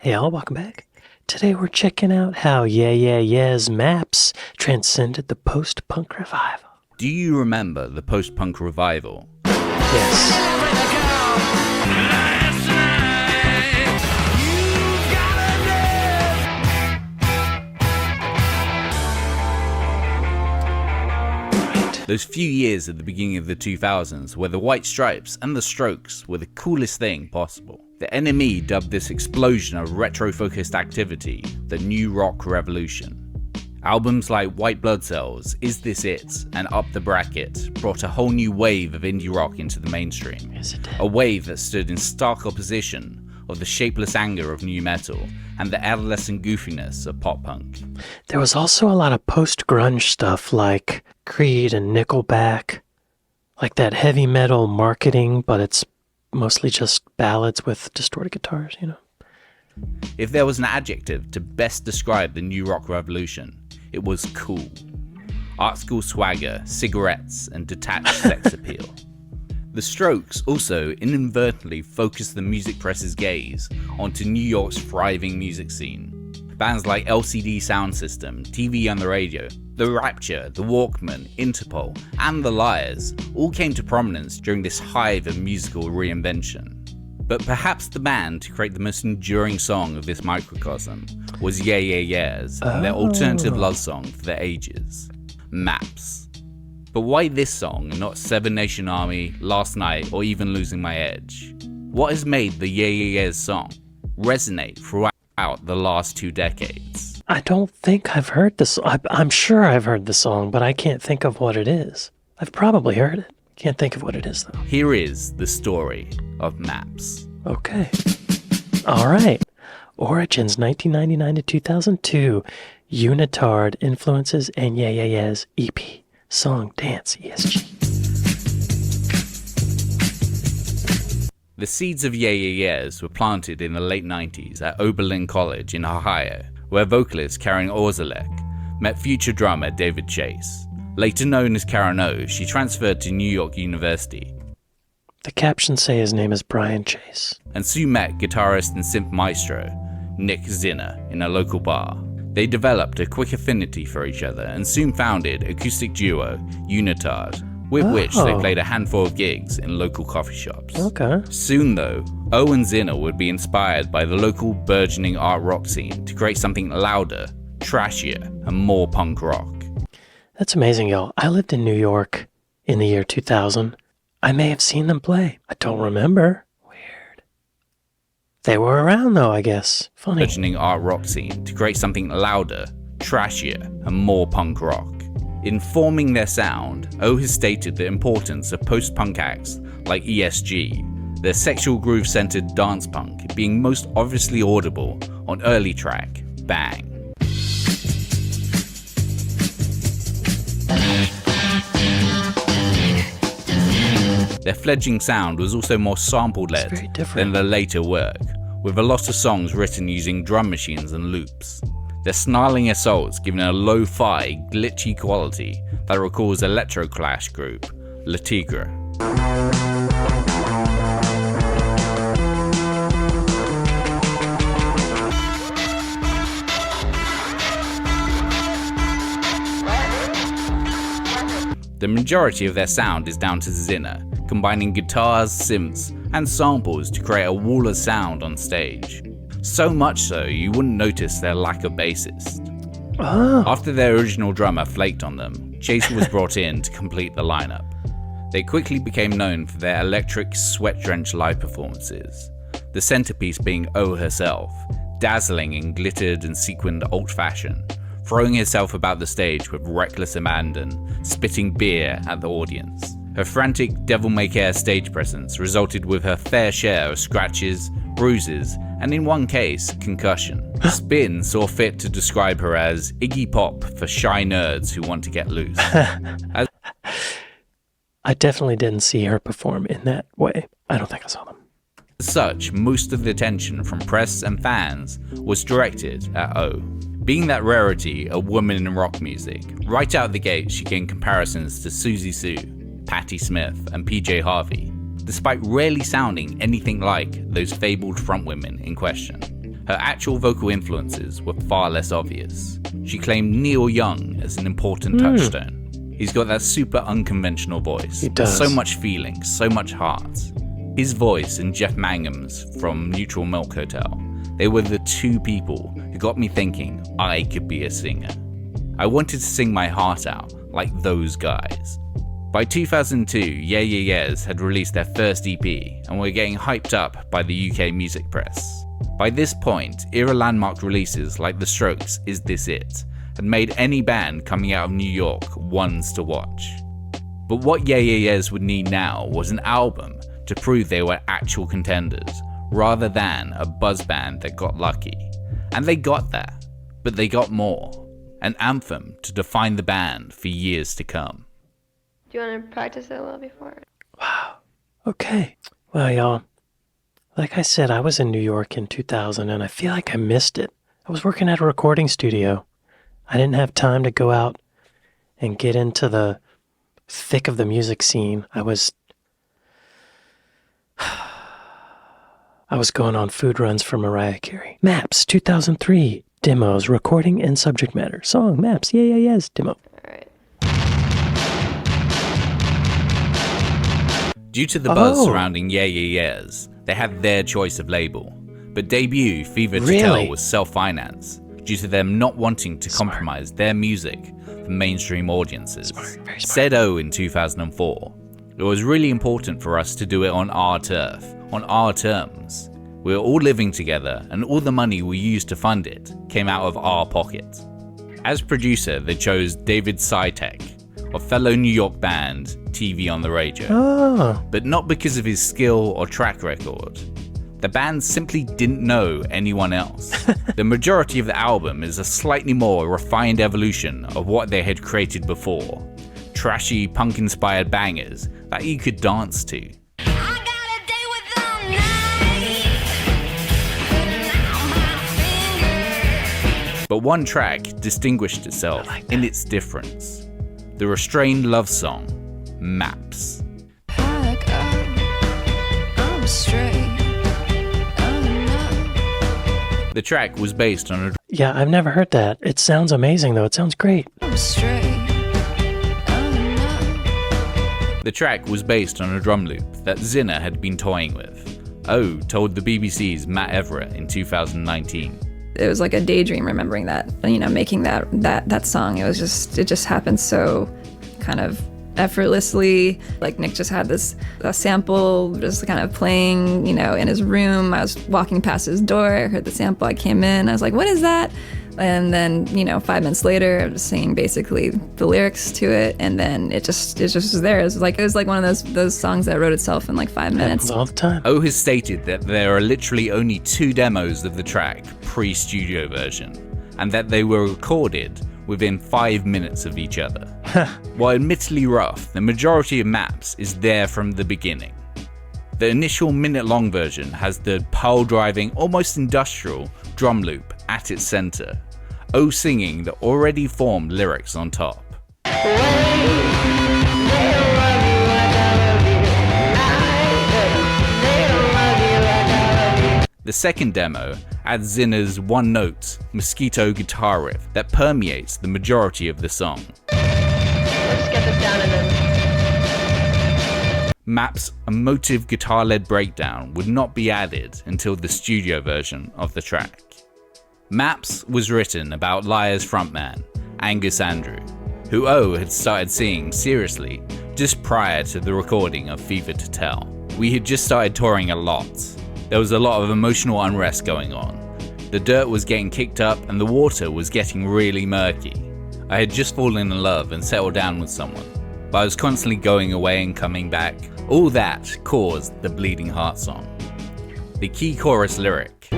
Hey all, welcome back. Today we're checking out how Yeah Yeah Yeah's Maps transcended the post-punk revival. Do you remember the post-punk revival? Yes. Those few years at the beginning of the 2000s where the White Stripes and the Strokes were the coolest thing possible. The NME dubbed this explosion of retro-focused activity the New Rock Revolution. Albums like White Blood Cells, Is This It, and Up the Bracket brought a whole new wave of indie rock into the mainstream. Yes, it did. A wave that stood in stark opposition of the shapeless anger of nu metal and the adolescent goofiness of pop punk. There was also a lot of post-grunge stuff like Creed and Nickelback, like that heavy metal marketing, but it's mostly just ballads with distorted guitars, you know. If there was an adjective to best describe the New Rock Revolution, it was cool. Art school swagger, cigarettes, and detached sex appeal. The Strokes also inadvertently focused the music press's gaze onto New York's thriving music scene. Bands like LCD Soundsystem, TV on the Radio, The Rapture, The Walkmen, Interpol, and The Liars all came to prominence during this hive of musical reinvention. But perhaps the band to create the most enduring song of this microcosm was Yeah Yeah Yeahs and their alternative love song for the ages, Maps. But why this song and not Seven Nation Army, Last Night, or even Losing My Edge? What has made the Yeah Yeah Yeahs song resonate throughout the last 2 decades? I don't think I've heard this. I'm sure I've heard the song, but I can't think of what it is. I've probably heard it. Can't think of what it is, though. Here is the story of Maps. Okay. All right. Origins 1999 to 2002. Unitard influences and Yeah Yeah Yeahs EP. Song, dance, ESG. The seeds of Yeah Yeah Yeahs were planted in the late 90s at Oberlin College in Ohio, where vocalist Karen Orzelek met future drummer David Chase. Later known as Karen O, she transferred to New York University. The captions say his name is Brian Chase. And soon met guitarist and synth maestro Nick Zinner in a local bar. They developed a quick affinity for each other and soon founded acoustic duo Unitard, with which they played a handful of gigs in local coffee shops. Okay. Soon though, O and Zinner would be inspired by the local burgeoning art rock scene to create something louder, trashier, and more punk rock. That's amazing, y'all. I lived in New York in the year 2000. I may have seen them play. I don't remember. Weird. They were around though, I guess. Funny. Burgeoning art rock scene to create something louder, trashier, and more punk rock. In forming their sound, O has stated the importance of post-punk acts like ESG, their sexual groove-centered dance punk being most obviously audible on early track, Bang. Their fledgling sound was also more sample-led than their later work, with a lot of songs written using drum machines and loops. Their snarling assaults given a lo-fi, glitchy quality that recalls electro-clash group Le Tigre. The majority of their sound is down to Zinner, combining guitars, synths, and samples to create a wall of sound on stage. So much so, you wouldn't notice their lack of bassist. After their original drummer flaked on them, Chase was brought in to complete the lineup. They quickly became known for their electric, sweat-drenched live performances, the centerpiece being O herself, dazzling in glittered and sequined old fashion, throwing herself about the stage with reckless abandon, spitting beer at the audience. Her frantic devil-may-care stage presence resulted with her fair share of scratches, bruises, and in one case, concussion. Spin saw fit to describe her as Iggy Pop for shy nerds who want to get loose. I definitely didn't see her perform in that way. I don't think I saw them. As such, most of the attention from press and fans was directed at O. Being that rarity, a woman in rock music, right out the gate she gained comparisons to Susie Sue, Patti Smith, and PJ Harvey, despite rarely sounding anything like those fabled frontwomen in question. Her actual vocal influences were far less obvious. She claimed Neil Young as an important touchstone. He's got that super unconventional voice. He does. So much feeling, so much heart. His voice and Jeff Mangum's from Neutral Milk Hotel, they were the two people who got me thinking I could be a singer. I wanted to sing my heart out like those guys. By 2002, Yeah Yeah Yeahs had released their first EP and were getting hyped up by the UK music press. By this point, era landmark releases like The Strokes' Is This It had made any band coming out of New York ones to watch. But what Yeah Yeah Yeahs would need now was an album to prove they were actual contenders, rather than a buzz band that got lucky. And they got that, but they got more. An anthem to define the band for years to come. Do you want to practice it a little before? Wow. Okay. Well, y'all, like I said, I was in New York in 2000, and I feel like I missed it. I was working at a recording studio. I didn't have time to go out and get into the thick of the music scene. I was going on food runs for Mariah Carey. Maps, 2003. Demos, recording and subject matter. Song, Maps, Yeah Yeah Yeahs, demo. Alright. Due to the buzz surrounding Yeah Yeah Yeahs, they had their choice of label. But debut Fever to Tell was self-financed, due to them not wanting to compromise their music for mainstream audiences. Said O in 2004, "It was really important for us to do it on our turf, on our terms. We were all living together, and all the money we used to fund it came out of our pocket." As producer, they chose David Sitek of fellow New York band TV on the Radio, but not because of his skill or track record. The band simply didn't know anyone else. The majority of the album is a slightly more refined evolution of what they had created before. Trashy, punk-inspired bangers that you could dance to. But one track distinguished itself in its difference. The restrained love song, Maps. The track was based on a... Yeah, I've never heard that. It sounds amazing, though. It sounds great. The track was based on a drum loop that Zinner had been toying with. O told the BBC's Matt Everett in 2019. It was like a daydream remembering that, making that song. It just happened so kind of effortlessly. Like Nick just had a sample just kind of playing, in his room. I was walking past his door, I heard the sample, I came in, I was like, what is that? And then, 5 minutes later, I was singing basically the lyrics to it, and then it just was there. It was like one of those songs that wrote itself in like 5 minutes. All the time. O has stated that there are literally only 2 demos of the track pre-studio version, and that they were recorded within 5 minutes of each other. While admittedly rough, the majority of Maps is there from the beginning. The initial minute-long version has the pile-driving, almost industrial drum loop at its center, O singing the already formed lyrics on top. The second demo adds Zinner's one-note, mosquito guitar riff that permeates the majority of the song. Let's get this down and then... Maps' emotive guitar-led breakdown would not be added until the studio version of the track. Maps was written about Liar's frontman, Angus Andrew, who O had started seeing seriously just prior to the recording of Fever to Tell. We had just started touring a lot. There was a lot of emotional unrest going on. The dirt was getting kicked up and the water was getting really murky. I had just fallen in love and settled down with someone, but I was constantly going away and coming back. All that caused the Bleeding Heart song. The key chorus lyric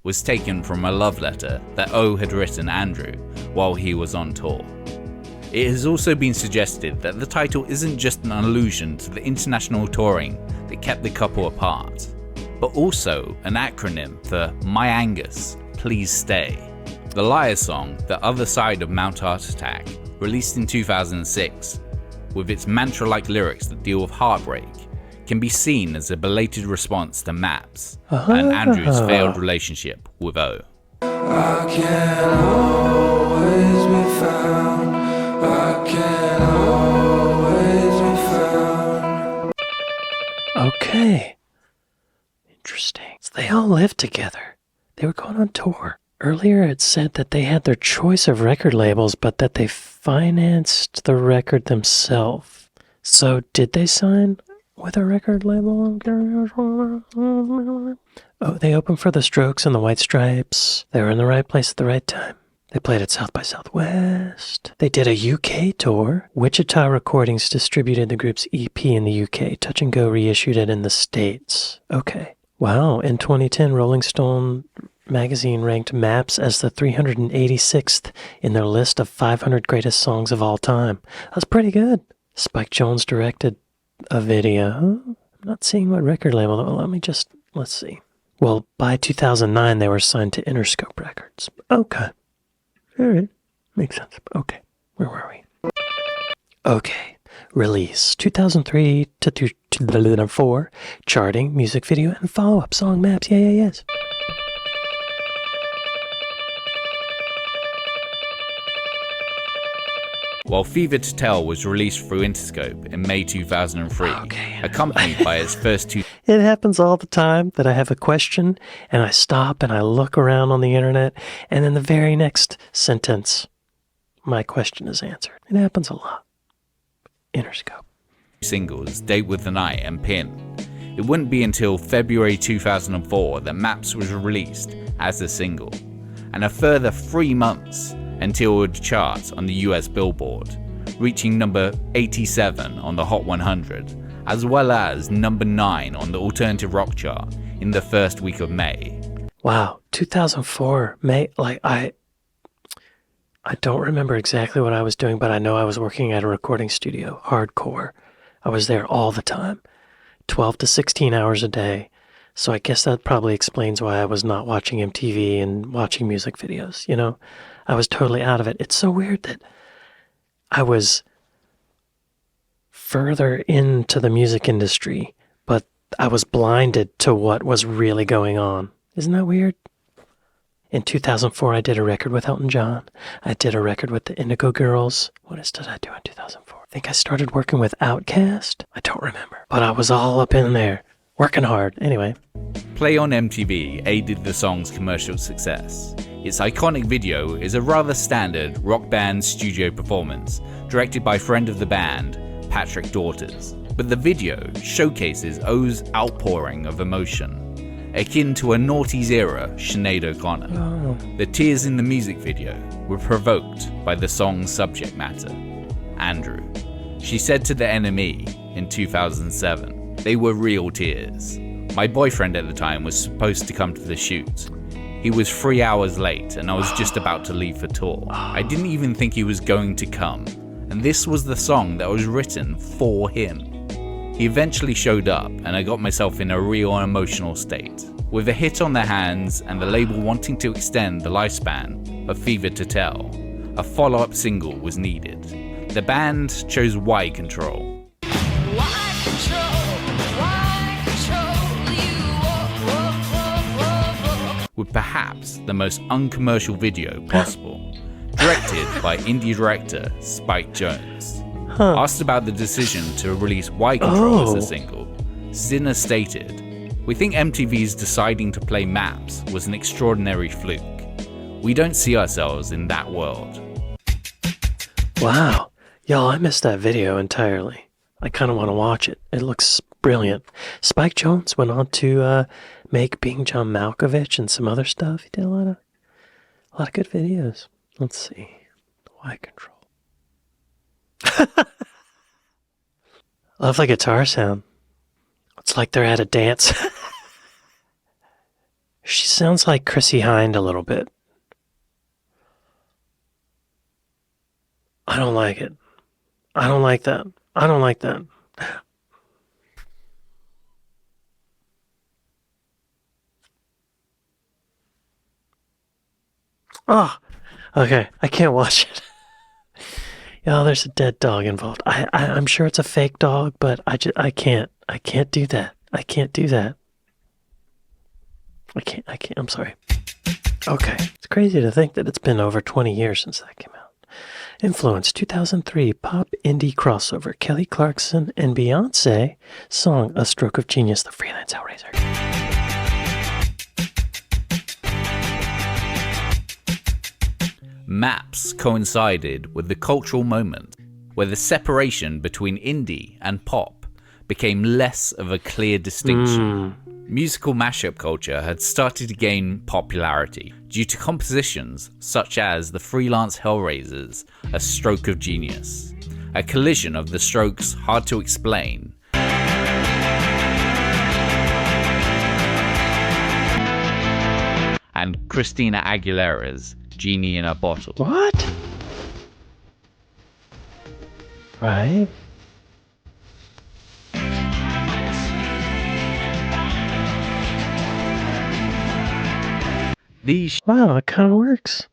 was taken from a love letter that O had written Andrew while he was on tour. It has also been suggested that the title isn't just an allusion to the international touring that kept the couple apart, but also an acronym for My Angus, Please Stay. The Liar song, The Other Side of Mount Heart Attack, released in 2006, with its mantra-like lyrics that deal with heartbreak, can be seen as a belated response to Maps and Andrew's failed relationship with O. I can always be found. I can always be found. Okay. Interesting. So they all lived together. They were going on tour. Earlier it said that they had their choice of record labels, but that they financed the record themselves. So did they sign with a record label? Oh, they opened for the Strokes and the White Stripes. They were in the right place at the right time. They played at South by Southwest. They did a UK tour. Wichita Recordings distributed the group's EP in the UK. Touch and Go reissued it in the States. Okay. Wow. In 2010, Rolling Stone magazine ranked Maps as the 386th in their list of 500 greatest songs of all time. That's pretty good. Spike Jonze directed a video. I'm not seeing what record label. Let's see. Well, by 2009, they were signed to Interscope Records. Okay. All right. Makes sense. Okay. Where were we? Okay. Release 2003 to 2004. Charting, music video, and follow-up song Maps. Yes. While Fever to Tell was released through Interscope in May 2003, accompanied by its first two... It happens all the time that I have a question and I stop and I look around on the internet and in the very next sentence, my question is answered. It happens a lot. Interscope. Singles, Date with the Night and Pin. It wouldn't be until February 2004 that Maps was released as a single, and a further 3 months until it would chart on the US Billboard, reaching number 87 on the Hot 100, as well as number 9 on the alternative rock chart in the first week of May. Wow, 2004, May, I don't remember exactly what I was doing, but I know I was working at a recording studio, hardcore. I was there all the time, 12 to 16 hours a day. So I guess that probably explains why I was not watching MTV and watching music videos, you know? I was totally out of it. It's so weird that I was further into the music industry, but I was blinded to what was really going on. Isn't that weird? In 2004, I did a record with Elton John. I did a record with the Indigo Girls. What else did I do in 2004? I think I started working with Outkast. I don't remember. But I was all up in there, working hard. Anyway. Play on MTV aided the song's commercial success. Its iconic video is a rather standard rock band studio performance, directed by friend of the band, Patrick Daughters. But the video showcases O's outpouring of emotion, akin to a noughties era Sinead O'Connor. The tears in the music video were provoked by the song's subject matter, Andrew. She said to the NME in 2007, "They were real tears. My boyfriend at the time was supposed to come to the shoot. He was 3 hours late and I was just about to leave for tour. I didn't even think he was going to come, and this was the song that was written for him. He eventually showed up and I got myself in a real emotional state. With a hit on their hands and the label wanting to extend the lifespan of Fever to Tell, a follow-up single was needed. The band chose Why Control. With perhaps the most uncommercial video possible, directed by indie director Spike Jonze. Asked about the decision to release Why Control as a single, Zinner stated, "We think MTV's deciding to play Maps was an extraordinary fluke. We don't see ourselves in that world." Wow. Y'all, I missed that video entirely. I kind of want to watch it. It looks brilliant. Spike Jonze went on to make Being John Malkovich and some other stuff. He did a lot of good videos. Let's see. Why Control. Love the guitar sound. It's like they're at a dance. She sounds like Chrissy Hynde a little bit. I don't like it. I don't like that. I don't like that. Oh, okay. I can't watch it. There's a dead dog involved. I'm sure it's a fake dog, but I can't. I can't do that. I can't do that. I can't. I'm sorry. Okay. It's crazy to think that it's been over 20 years since that came out. Influence 2003 pop indie crossover. Kelly Clarkson and Beyonce song A Stroke of Genius, The Freelance Hellraiser. Maps coincided with the cultural moment where the separation between indie and pop became less of a clear distinction. Musical mashup culture had started to gain popularity due to compositions such as the Freelance Hellraisers' A Stroke of Genius, a collision of the strokes hard to explain, and Christina Aguilera's Genie in a Bottle. What? Right? These Wow, it kind of works.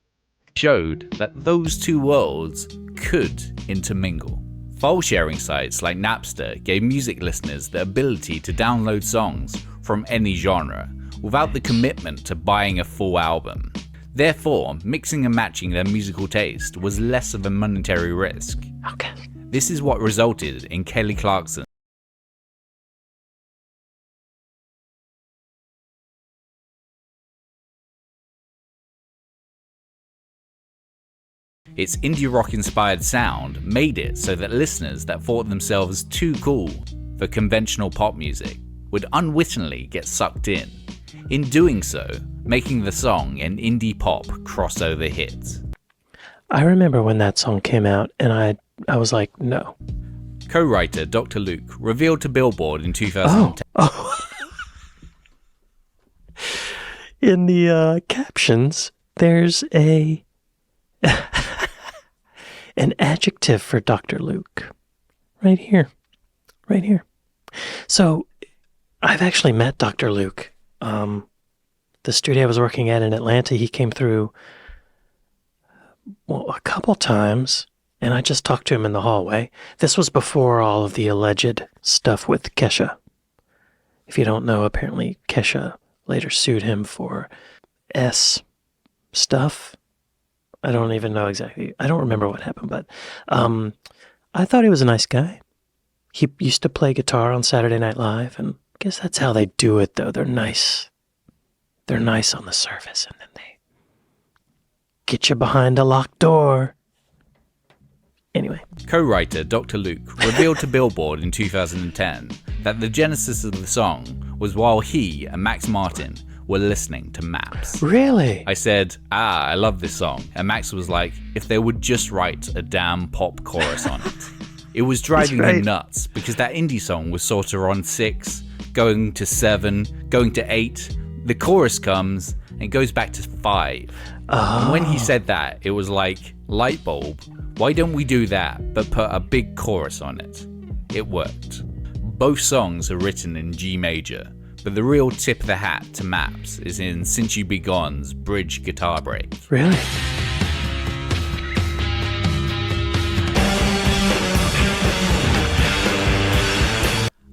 showed that those two worlds could intermingle. File sharing sites like Napster gave music listeners the ability to download songs from any genre without the commitment to buying a full album. Therefore, mixing and matching their musical taste was less of a monetary risk. Okay. This is what resulted in Kelly Clarkson Its indie rock inspired sound made it so that listeners that thought themselves too cool for conventional pop music would unwittingly get sucked in doing so, making the song an indie pop crossover hit. I remember when that song came out, and I was like, no. Co-writer Dr. Luke revealed to Billboard in 2010. Oh. In the captions, there's an adjective for Dr. Luke. Right here. Right here. So, I've actually met Dr. Luke. The studio I was working at in Atlanta, he came through a couple times, and I just talked to him in the hallway. This was before all of the alleged stuff with Kesha. If you don't know, apparently Kesha later sued him for S stuff. I don't even know exactly. I don't remember what happened, but I thought he was a nice guy. He used to play guitar on Saturday Night Live, and I guess that's how they do it, though. They're nice. They're nice on the surface, and then they get you behind a locked door. Anyway. Co-writer Dr. Luke revealed to Billboard in 2010 that the genesis of the song was while he and Max Martin were listening to Maps. Really? I said, I love this song. And Max was like, if they would just write a damn pop chorus on it. It was driving him nuts because that indie song was sort of on 6, going to 7, going to 8. The chorus comes and goes back to 5. Oh. And when he said that, it was like, light bulb. Why don't we do that, but put a big chorus on it? It worked. Both songs are written in G major, but the real tip of the hat to Maps is in Since You Be Gone's bridge guitar break. Really?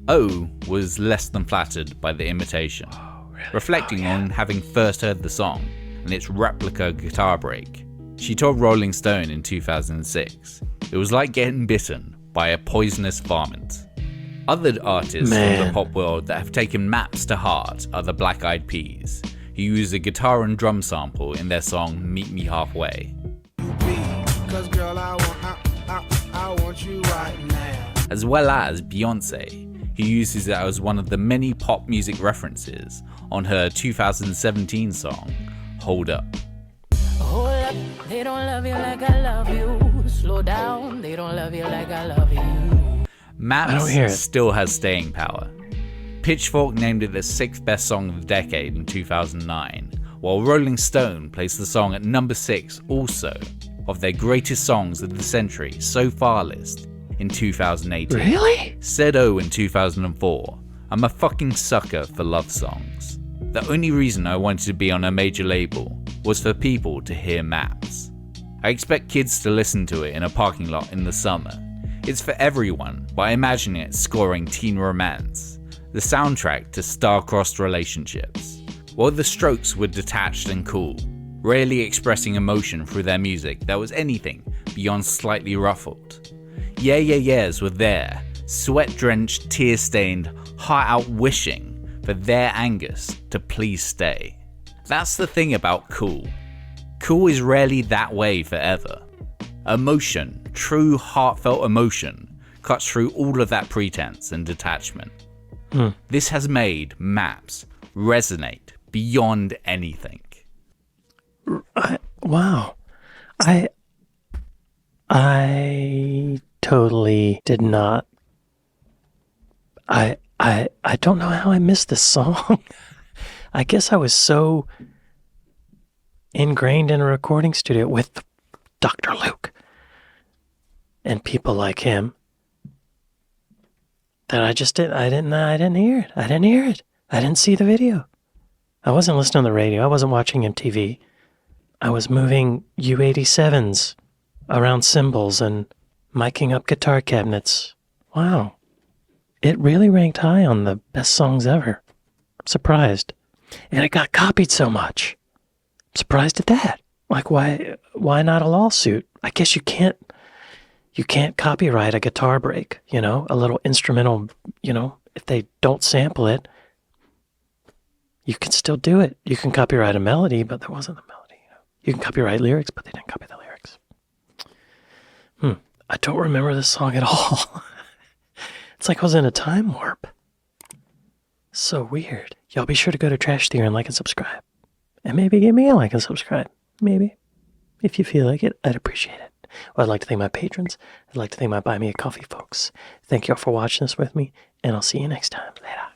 O was less than flattered by the imitation, reflecting on having first heard the song and its replica guitar break. She told Rolling Stone in 2006, "It was like getting bitten by a poisonous varmint." Other artists from the pop world that have taken Maps to heart are the Black Eyed Peas, who use a guitar and drum sample in their song Meet Me Halfway. As well as Beyonce, who uses it as one of the many pop music references on her 2017 song, Hold Up. Hold up, they don't love you like I love you. Slow down, they don't love you like I love you. Maps still has staying power. Pitchfork named it the 6th best song of the decade in 2009, while Rolling Stone placed the song at number 6 also of their greatest songs of the century so far list in 2018. Really? Said O in 2004, "I'm a fucking sucker for love songs. The only reason I wanted to be on a major label was for people to hear Maps. I expect kids to listen to it in a parking lot in the summer. It's for everyone by imagining it scoring teen romance, the soundtrack to star-crossed relationships. While the Strokes were detached and cool, rarely expressing emotion through their music that was anything beyond slightly ruffled. Yeah Yeah Yeahs were there, sweat-drenched, tear-stained, heart-out wishing for their Angus to please stay. That's the thing about cool. Cool is rarely that way forever. Emotion, true heartfelt emotion, cuts through all of that pretense and detachment. This has made Maps resonate beyond anything. Wow. I totally did not. I don't know how I missed this song. I guess I was so ingrained in a recording studio with Dr. Luke and people like him that I didn't hear it. I didn't see the video. I wasn't listening to the radio. I wasn't watching MTV. I was moving U87s around cymbals and miking up guitar cabinets. Wow. It really ranked high on the best songs ever. I'm surprised. And it got copied so much. I'm surprised at that. Like, why not a lawsuit? I guess you can't copyright a guitar break, a little instrumental, if they don't sample it, you can still do it. You can copyright a melody, but there wasn't a melody. You can copyright lyrics, but they didn't copy the lyrics. I don't remember this song at all. It's like I was in a time warp. So weird. Y'all be sure to go to Trash Theory and like and subscribe. And maybe give me a like and subscribe. Maybe. If you feel like it, I'd appreciate it. Well, I'd like to thank my patrons. I'd like to thank my Buy Me a Coffee folks. Thank y'all for watching this with me, and I'll see you next time. Later.